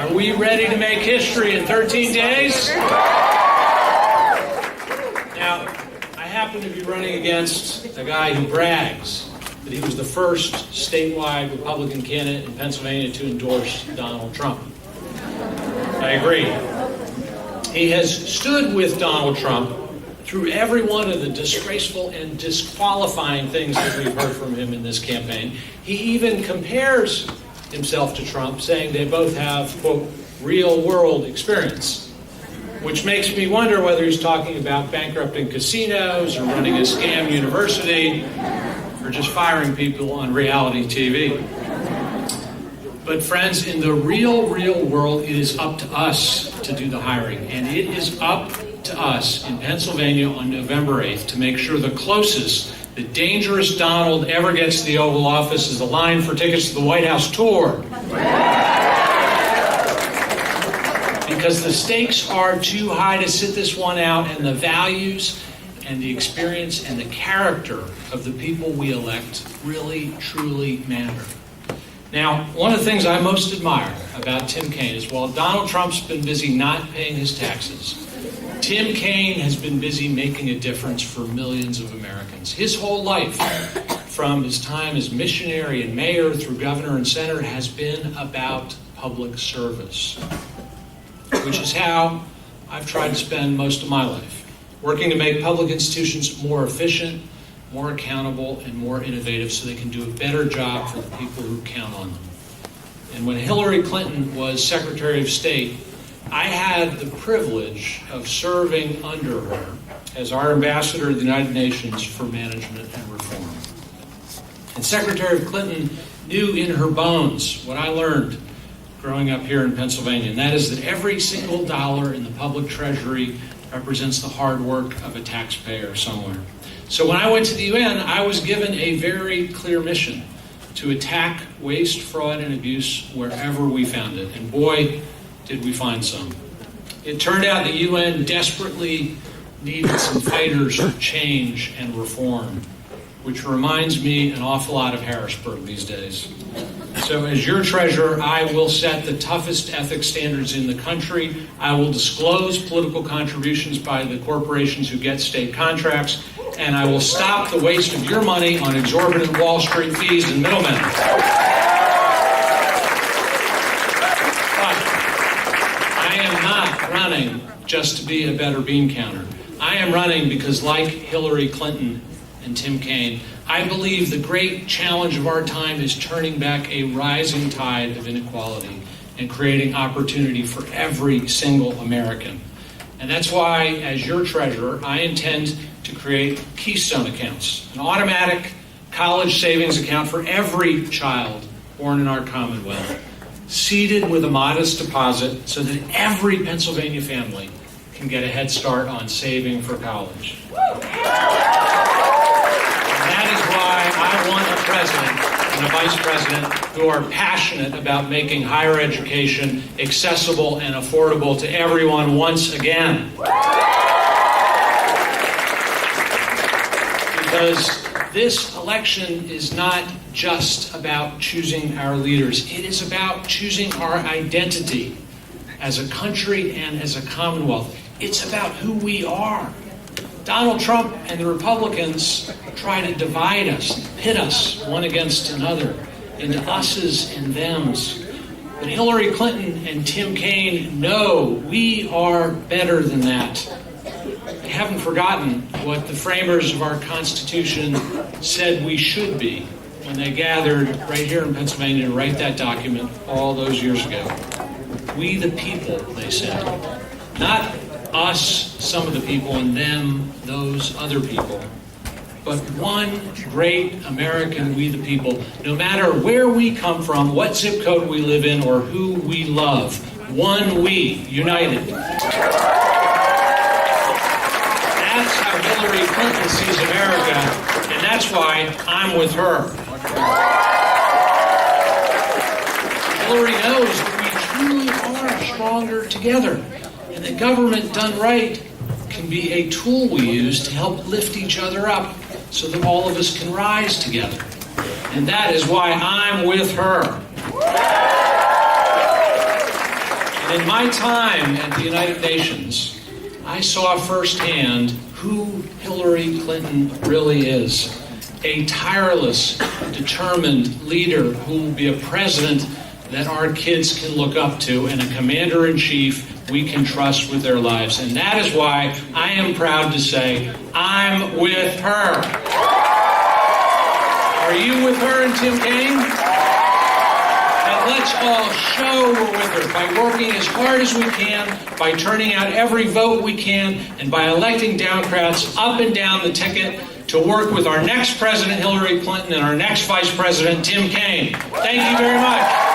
Are we ready to make history in 13 days? Now, I happen to be running against a guy who brags that he was the first statewide Republican candidate in Pennsylvania to endorse Donald Trump. I agree. He has stood with Donald Trump through every one of the disgraceful and disqualifying things that we've heard from him in this campaign. He even compares himself to Trump, saying they both have, quote, real-world experience, which makes me wonder whether he's talking about bankrupting casinos or running a scam university or just firing people on reality TV. But friends, in the real world, it is up to us to do the hiring. And it is up to us in Pennsylvania on November 8th to make sure the closest the dangerous Donald ever gets to the Oval Office is the line for tickets to the White House tour. Because the stakes are too high to sit this one out, and the values and the experience and the character of the people we elect really, truly matter. Now, one of the things I most admire about TimKaine is while Donald Trump's been busy not paying his taxes, TimKaine has been busy making a difference for millions of Americans. His whole life, from his time as missionary and mayor through governor and senator, has been about public service, which is how I've tried to spend most of my life, working to make public institutions more efficient, more accountable, and more innovative so they can do a better job for the people who count on them. And when Hillary Clinton was Secretary of State, I had the privilege of serving under her as our ambassador to the United Nations for management and reform. And Secretary Clinton knew in her bones what I learned growing up here in Pennsylvania, and that is that every single dollar in the public treasury represents the hard work of a taxpayer somewhere. So when I went to the UN, I was given a very clear mission to attack waste, fraud, and abuse wherever we found it. And boy, did we find some. It turned out the UN desperately needed some fighters for change and reform, which reminds me an awful lot of Harrisburg these days. So as your treasurer, I will set the toughest ethics standards in the country. I will disclose political contributions by the corporations who get state contracts, and I will stop the waste of your money on exorbitant Wall Street fees and middlemen. Running just to be a better bean counter. I am running because, like Hillary Clinton and TimKaine, I believe the great challenge of our time is turning back a rising tide of inequality and creating opportunity for every single American. And that's why, as your treasurer, I intend to create Keystone accounts, an automatic college savings account for every child born in our Commonwealth, seeded with a modest deposit so that every Pennsylvania family can get a head start on saving for college. And that is why I want a president and a vice president who are passionate about making higher education accessible and affordable to everyone once again. Because this election is not just about choosing our leaders. It is about choosing our identity as a country and as a Commonwealth. It's about who we are. Donald Trump and the Republicans try to divide us, pit us one against another, into us's and them's. But Hillary Clinton and TimKaine know we are better than that. They haven't forgotten what the framers of our Constitution said we should be when they gathered right here in Pennsylvania to write that document all those years ago. We the people, they said. Not us, some of the people, and them, those other people. But one great American we the people, no matter where we come from, what zip code we live in, or who we love. One we, united. That's how Hillary Clinton sees America, and that's why I'm with her. Hillary knows that we truly are stronger together, and that government done right can be a tool we use to help lift each other up so that all of us can rise together. And that is why I'm with her. In my time at the United Nations, I saw firsthand who Hillary Clinton really is. A tireless, determined leader who will be a president that our kids can look up to, and a commander-in-chief we can trust with their lives. And that is why I am proud to say, I'm with her. Are you with her and TimKaine? And let's all show we're with her by working as hard as we can, by turning out every vote we can, and by electing Democrats up and down the ticket to work with our next President, Hillary Clinton, and our next Vice President, TimKaine. Thank you very much.